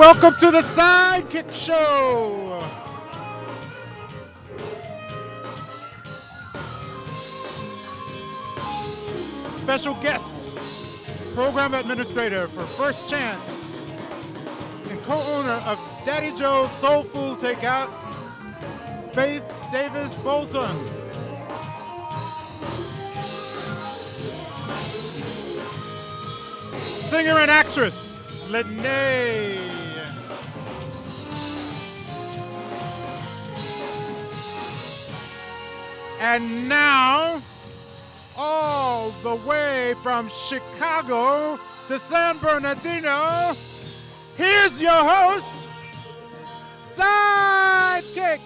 Welcome to the SideKick Show. Special guests, program administrator for First Chance and co-owner of Daddy Joe's Soul Food Takeout, Faith Davis Bolton. Singer and actress, Lene. And now, all the way from Chicago to San Bernardino, here's your host, SideKick.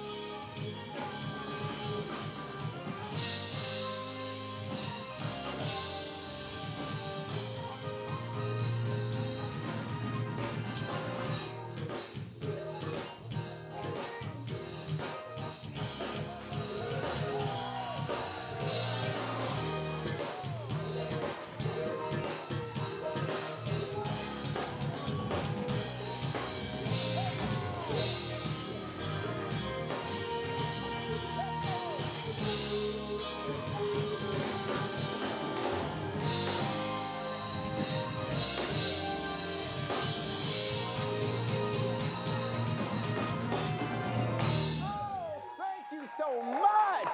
So much.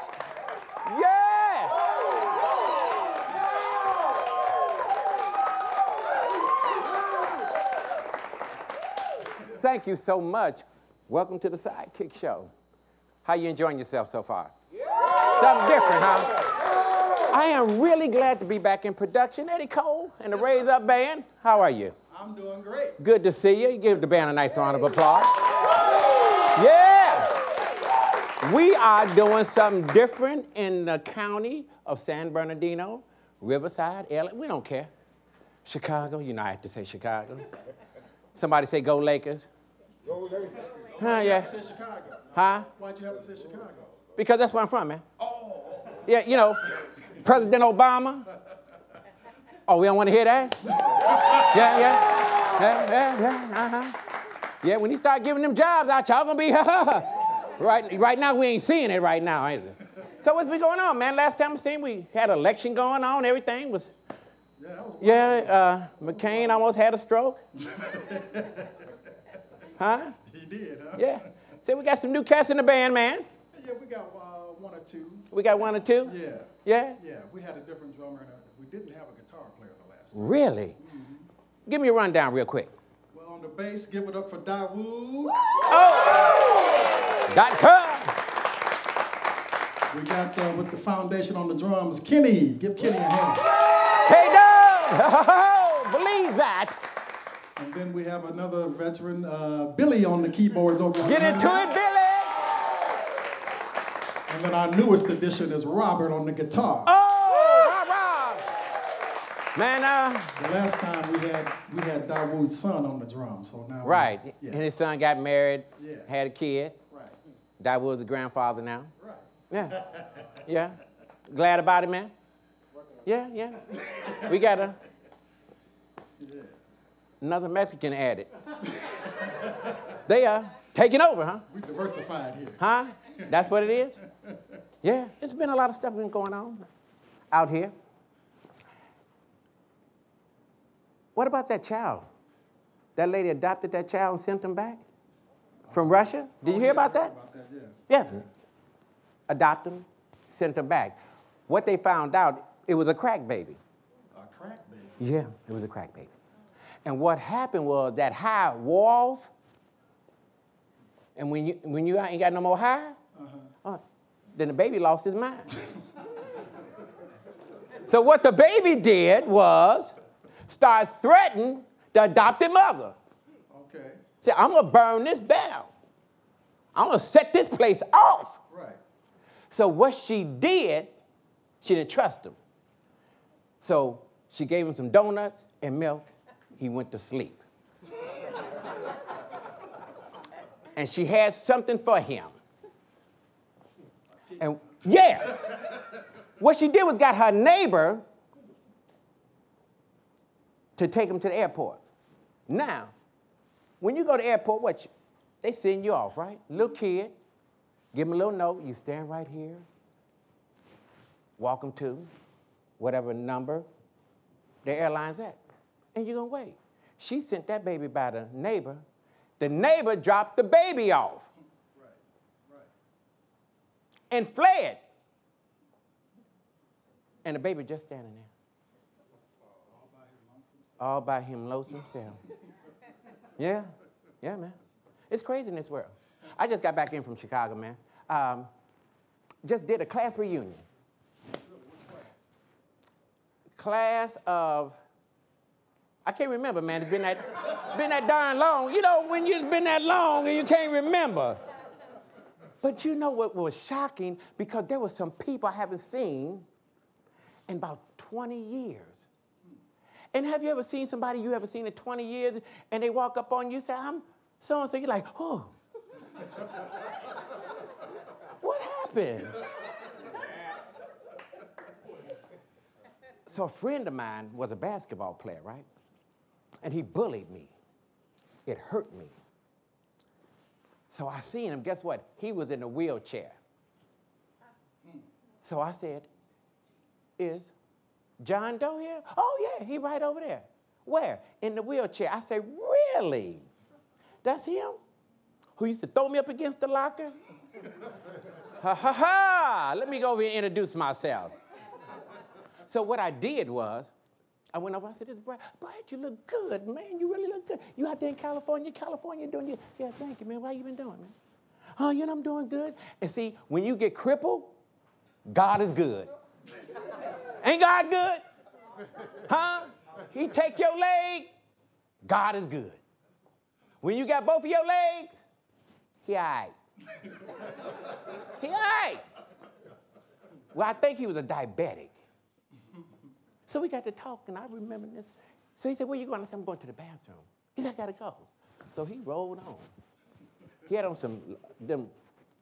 Yeah. Thank you so much. Welcome to the SideKick Show. How you enjoying yourself so far? Yeah. Something different, huh? I am really glad to be back in production. Eddie Cole and the Raise Up Band. How are you? I'm doing great. Good to see you. Give the band a nice round of applause. Yeah. We are doing something different in the county of San Bernardino, Riverside, LA. We don't care. Chicago, you know I have to say Chicago. Somebody say go Lakers. Go Lakers. Huh, yeah. Say Chicago. Huh? Why'd you have to say Chicago? Because that's where I'm from, man. Oh. Yeah, you know, President Obama. Oh, we don't want to hear that? Yeah. Yeah, when he start giving them jobs out, y'all gonna be, Right now, we ain't seeing it right now, either. So what's been going on, man? Last time I seen, we had an election going on. Everything was... Yeah, that was wonderful. McCain almost had a stroke. Huh? He did, huh? Yeah. So we got some new cats in the band, man. Yeah, we got one or two. We got one or two? Yeah. Yeah? Yeah, we had a different drummer, and we didn't have a guitar player the last time. Really? Mm-hmm. Give me a rundown real quick. Well, on the bass, give it up for Dawood. Oh! .com. We got, with the foundation on the drums, Kenny. Give Kenny a hand. K-Dub! Believe that. And then we have another veteran, Billy, on the keyboards over on Get into it, Billy! And then our newest addition is Robert on the guitar. Oh, Rob! Man, the last time we had Dawood's son on the drums, so now right. Yeah. And his son got married, Yeah. had a kid. Right. Dawood's the grandfather now. Right. Yeah. Yeah. Glad about it, man? Yeah. We got another Mexican added. They are taking over, huh? We diversified here. Huh? That's what it is? Yeah. It's been a lot of stuff been going on out here. What about that child? That lady adopted that child and sent him back from Russia? Did you hear about that? Yeah. Adopt him, sent him back. What they found out, it was a crack baby. A crack baby? Yeah, it was a crack baby. And what happened was that high wore off, and when you ain't got no more high, then the baby lost his mind. So what the baby did was start threatening the adopted mother. Okay. Say, I'm gonna burn this down. I'm gonna set this place off. Right. So what she did, she didn't trust him. So she gave him some donuts and milk. He went to sleep. And she had something for him. And yeah, what she did was got her neighbor to take him to the airport. Now, when you go to the airport, they send you off, right? Little kid, give them a little note. You stand right here. Welcome to whatever number the airline's at. And you're going to wait. She sent that baby by the neighbor. The neighbor dropped the baby off. Right. And fled. And the baby just standing there. All by him lonesome self. Yeah, man. It's crazy in this world. I just got back in from Chicago, man. Just did a class reunion. Class of, I can't remember, man. It's been that darn long. You know, when you've been that long and you can't remember. But you know what was shocking? Because there were some people I haven't seen in about 20 years. And have you ever seen somebody you haven't seen in 20 years and they walk up on you and say, I'm so-and-so? You're like, oh. What happened? So a friend of mine was a basketball player, right? And he bullied me. It hurt me. So I seen him. Guess what? He was in a wheelchair. So I said, is John Doe here? Oh, yeah, he right over there. Where? In the wheelchair. I said, really? That's him? Who used to throw me up against the locker? Ha, ha, ha. Let me go over here and introduce myself. So what I did was, I went over, I said, Brad, you look good, man. You really look good. You out there in California doing your, yeah, thank you, man. Why you been doing, man? Oh, you know, I'm doing good. And see, when you get crippled, God is good. Ain't God good? Huh? He take your leg, God is good. When you got both of your legs, he all right. He all right. Well, I think he was a diabetic. So we got to talking. I remember this. So he said, where you going? I said, I'm going to the bathroom. He said, I got to go. So he rolled on. He had on them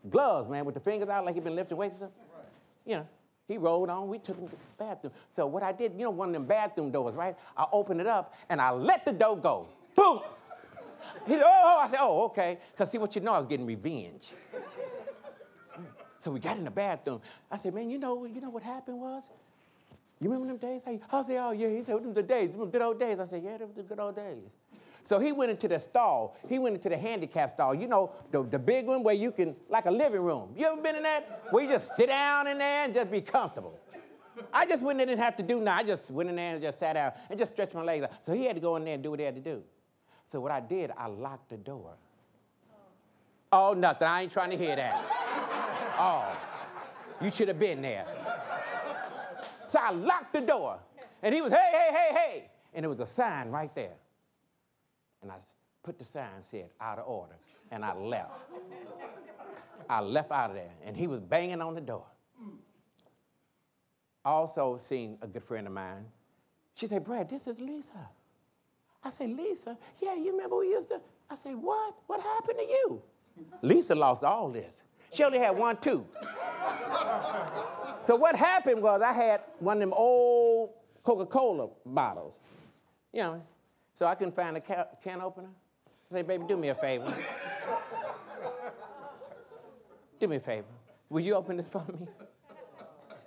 gloves, man, with the fingers out like he'd been lifting weights or something. Right. You know, he rolled on. We took him to the bathroom. So what I did, you know, one of them bathroom doors, right? I opened it up, and I let the door go. Boom! He said, oh, I said, oh, okay. Because see, what you know, I was getting revenge. So we got in the bathroom. I said, man, you know what happened was? You remember them days? I said, oh, yeah. He said, them the days, them good old days. I said, yeah, them the good old days. So he went into the stall. He went into the handicap stall. You know, the big one where you can, like a living room. You ever been in that? Where you just sit down in there and just be comfortable. I just went in and didn't have to do nothing. I just went in there and just sat down and just stretched my legs out. So he had to go in there and do what he had to do. So what I did, I locked the door. Oh, nothing. I ain't trying to hear that. Oh, you should have been there. So I locked the door. And he was, hey, hey, hey, hey. And there was a sign right there. And I put the sign, said, out of order. And I left. I left out of there. And he was banging on the door. Also seen a good friend of mine. She said, Brad, this is Lisa. I said, Lisa? Yeah, you remember we used to? I said, what? What happened to you? Lisa lost all this. She only had one tooth. So what happened was I had one of them old Coca-Cola bottles, you know, so I couldn't find a can opener. I said, baby, do me a favor. Do me a favor. Will you open this for me?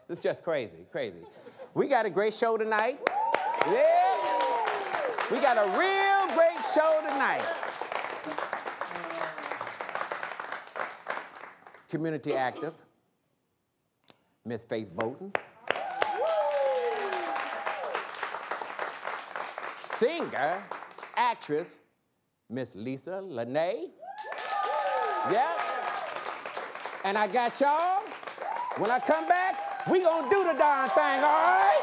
It's just crazy, crazy. We got a great show tonight. Yeah. We got a real great show tonight. Community active, Miss Faith Bolton. Singer, actress, Miss Lisa Lene. Yeah. And I got y'all. When I come back, we gonna do the darn thing, all right?